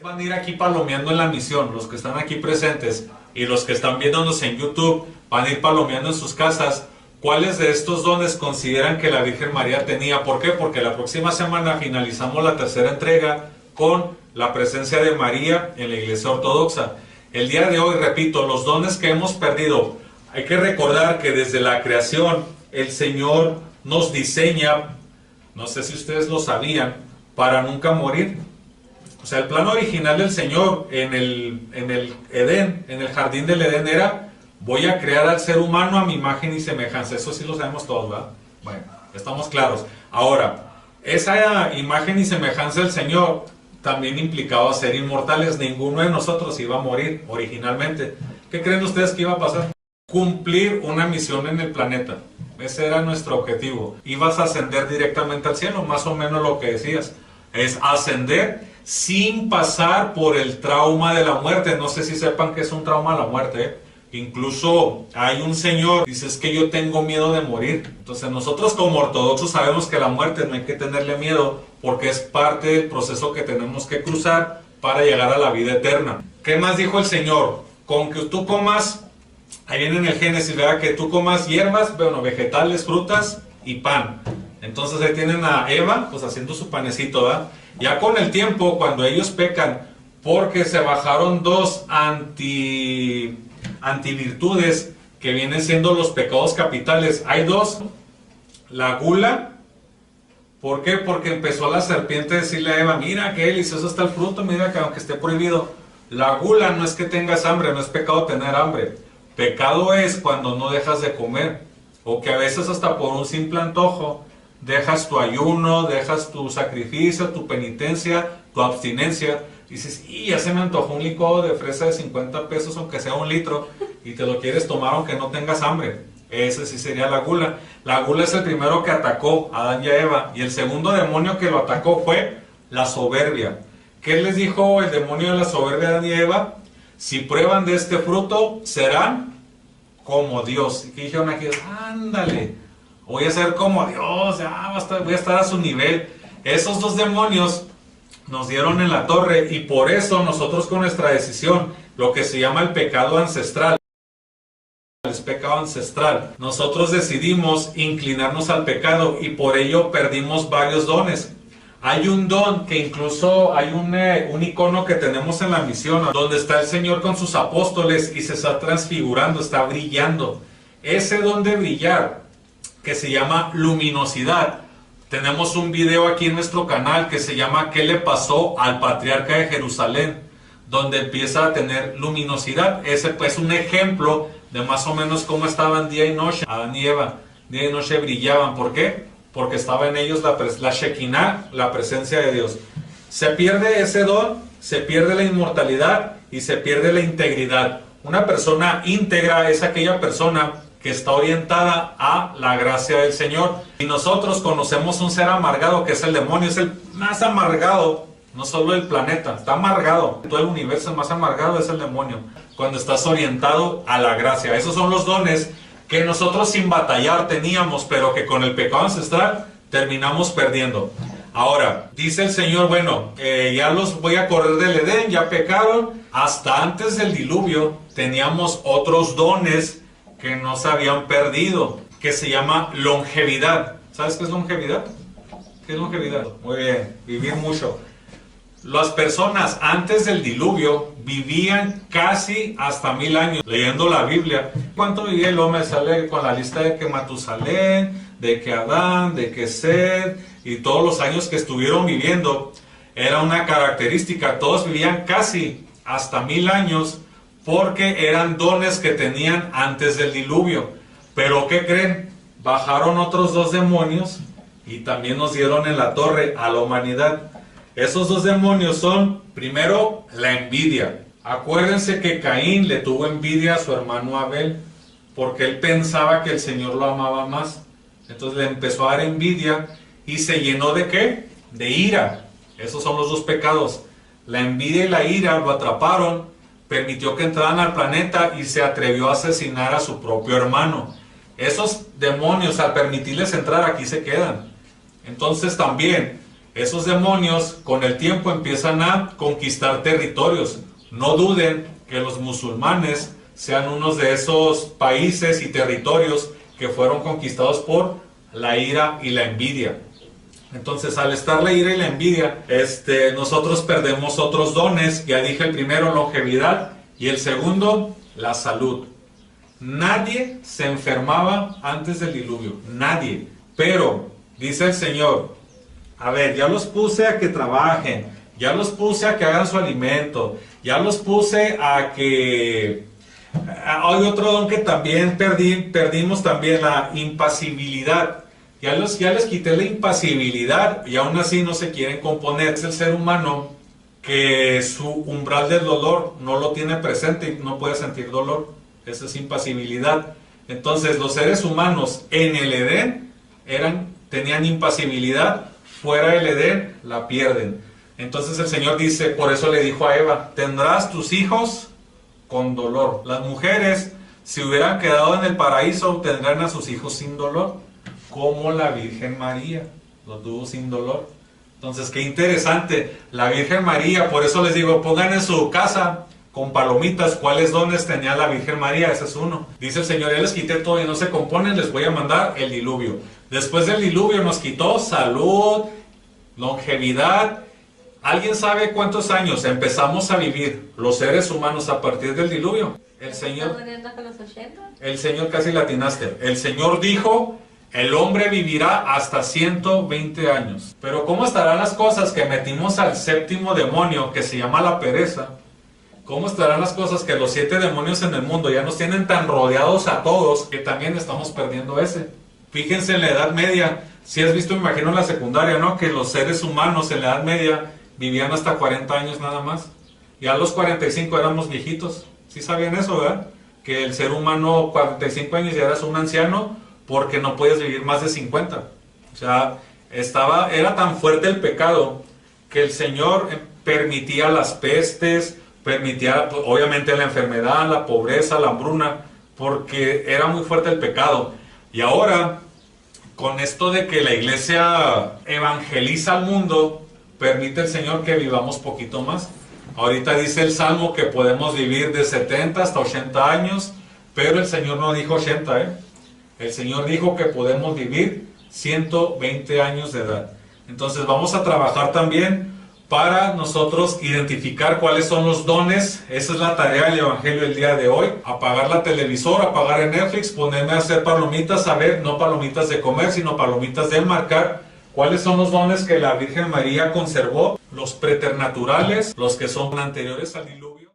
van a ir aquí palomeando en la misión, los que están aquí presentes y los que están viéndonos en YouTube van a ir palomeando en sus casas. ¿Cuáles de estos dones consideran que la Virgen María tenía? ¿Por qué? Porque la próxima semana finalizamos la tercera entrega con la presencia de María en la Iglesia Ortodoxa. El día de hoy, repito, los dones que hemos perdido. Hay que recordar que desde la creación el Señor nos diseña, no sé si ustedes lo sabían, para nunca morir. O sea, el plan original del Señor en el Edén, en el jardín del Edén era: voy a crear al ser humano a mi imagen y semejanza. Eso sí lo sabemos todos, ¿verdad? Bueno, estamos claros. Ahora, esa imagen y semejanza del Señor también implicaba ser inmortales. Ninguno de nosotros iba a morir originalmente. ¿Qué creen ustedes que iba a pasar? Cumplir una misión en el planeta. Ese era nuestro objetivo. Ibas a ascender directamente al cielo, más o menos lo que decías. Es ascender sin pasar por el trauma de la muerte. No sé si sepan que es un trauma la muerte, ¿eh? Incluso hay un señor, dice: es que yo tengo miedo de morir. Entonces nosotros como ortodoxos sabemos que la muerte no hay que tenerle miedo, porque es parte del proceso que tenemos que cruzar para llegar a la vida eterna. ¿Qué más dijo el Señor? Con que tú comas, ahí viene en el Génesis, ¿verdad? Que tú comas hierbas, bueno, vegetales, frutas y pan. Entonces ahí tienen a Eva pues haciendo su panecito, ¿verdad? Ya con el tiempo, cuando ellos pecan, porque se bajaron dos antivirtudes que vienen siendo los pecados capitales. Hay dos: la gula. ¿Por qué? Porque empezó la serpiente a decirle a Eva: mira qué delicioso está el fruto, mira que aunque esté prohibido. La gula no es que tengas hambre, no es pecado tener hambre. Pecado es cuando no dejas de comer, o que a veces hasta por un simple antojo dejas tu ayuno, dejas tu sacrificio, tu penitencia, tu abstinencia. Dices: y ya se me antojó un licuado de fresa de 50 pesos, aunque sea 1 litro, y te lo quieres tomar aunque no tengas hambre. Ese sí sería la gula. La gula es el primero que atacó a Adán y a Eva, y el segundo demonio que lo atacó fue la soberbia. ¿Qué les dijo el demonio de la soberbia a Adán y a Eva? Si prueban de este fruto, serán como Dios. ¿Y qué dijeron aquí? Ándale, voy a ser como Dios, voy a estar a su nivel. Esos dos demonios nos dieron en la torre, y por eso nosotros, con nuestra decisión, lo que se llama el pecado ancestral, es pecado ancestral, nosotros decidimos inclinarnos al pecado, y por ello perdimos varios dones. Hay un don que incluso hay un icono que tenemos en la misión, donde está el Señor con sus apóstoles y se está transfigurando, está brillando. Ese don de brillar, que se llama luminosidad, tenemos un video aquí en nuestro canal que se llama ¿Qué le pasó al patriarca de Jerusalén?, donde empieza a tener luminosidad. Ese pues es un ejemplo de más o menos cómo estaban día y noche. Adán y Eva, día y noche brillaban. ¿Por qué? Porque estaba en ellos la Shekinah, la presencia de Dios. Se pierde ese don, se pierde la inmortalidad y se pierde la integridad. Una persona íntegra es aquella persona que está orientada a la gracia del Señor. Y nosotros conocemos un ser amargado, que es el demonio. Es el más amargado, no solo el planeta, está amargado. Todo el universo el más amargado es el demonio, cuando estás orientado a la gracia. Esos son los dones que nosotros sin batallar teníamos, pero que con el pecado ancestral terminamos perdiendo. Ahora, dice el Señor: bueno, ya los voy a correr del Edén, ya pecaron. Hasta antes del diluvio teníamos otros dones que no se habían perdido, que se llama longevidad. ¿Sabes qué es longevidad? ¿Qué es longevidad? Muy bien, vivir mucho. Las personas antes del diluvio vivían casi hasta 1000 años, leyendo la Biblia. ¿Cuánto vivía el hombre? Sale con la lista de que Matusalén, de que Adán, de que Sed, y todos los años que estuvieron viviendo. Era una característica, todos vivían casi hasta 1000 años, porque eran dones que tenían antes del diluvio. Pero ¿qué creen? Bajaron otros dos demonios y también nos dieron en la torre a la humanidad. Esos dos demonios son, primero, la envidia. Acuérdense que Caín le tuvo envidia a su hermano Abel, porque él pensaba que el Señor lo amaba más. Entonces le empezó a dar envidia y se llenó ¿de qué? De ira. Esos son los dos pecados. La envidia y la ira lo atraparon, permitió que entraran al planeta y se atrevió a asesinar a su propio hermano. Esos demonios, al permitirles entrar, aquí se quedan. Entonces también esos demonios con el tiempo empiezan a conquistar territorios. No duden que los musulmanes sean unos de esos países y territorios que fueron conquistados por la ira y la envidia. Entonces, al estar la ira y la envidia, nosotros perdemos otros dones. Ya dije el primero, longevidad, y el segundo, la salud. Nadie se enfermaba antes del diluvio, nadie. Pero, dice el Señor, a ver, ya los puse a que trabajen, ya los puse a que hagan su alimento, ya los puse a que... Hay otro don que también perdimos también, la impasibilidad. Ya les quité la impasibilidad y aún así no se quieren componer. Es el ser humano que su umbral del dolor no lo tiene presente y no puede sentir dolor. Esa es impasibilidad. Entonces los seres humanos en el Edén tenían impasibilidad, fuera del Edén la pierden. Entonces el Señor dice, por eso le dijo a Eva, tendrás tus hijos con dolor. Las mujeres, si hubieran quedado en el paraíso, tendrán a sus hijos sin dolor, como la Virgen María lo tuvo sin dolor. Entonces, qué interesante, la Virgen María, por eso les digo, pongan en su casa con palomitas cuáles dones tenía la Virgen María. Ese es uno. Dice el Señor, ya les quité todo y no se componen, les voy a mandar el diluvio. Después del diluvio nos quitó salud, longevidad. ¿Alguien sabe cuántos años empezamos a vivir los seres humanos a partir del diluvio? El Señor casi latinaste. El Señor dijo, el hombre vivirá hasta 120 años. Pero ¿cómo estarán las cosas que metimos al séptimo demonio, que se llama la pereza? ¿Cómo estarán las cosas que los 7 demonios en el mundo ya nos tienen tan rodeados a todos que también estamos perdiendo ese? Fíjense en la Edad Media. Si has visto, me imagino en la secundaria, ¿no? Que los seres humanos en la Edad Media vivían hasta 40 años nada más. Ya a los 45 éramos viejitos. ¿Sí sabían eso, verdad? Que el ser humano 45 años ya eras un anciano porque no podías vivir más de 50. O sea, era tan fuerte el pecado que el Señor permitía las pestes, permitía obviamente la enfermedad, la pobreza, la hambruna, porque era muy fuerte el pecado. Y ahora, con esto de que la iglesia evangeliza al mundo, permite el Señor que vivamos poquito más. Ahorita dice el Salmo que podemos vivir de 70 hasta 80 años, pero el Señor no dijo 80, ¿eh? El Señor dijo que podemos vivir 120 años de edad. Entonces vamos a trabajar también para nosotros identificar cuáles son los dones. Esa es la tarea del Evangelio el día de hoy. Apagar la televisora, apagar el Netflix, ponerme a hacer palomitas, a ver, no palomitas de comer, sino palomitas de enmarcar. ¿Cuáles son los dones que la Virgen María conservó? Los preternaturales, los que son anteriores al diluvio.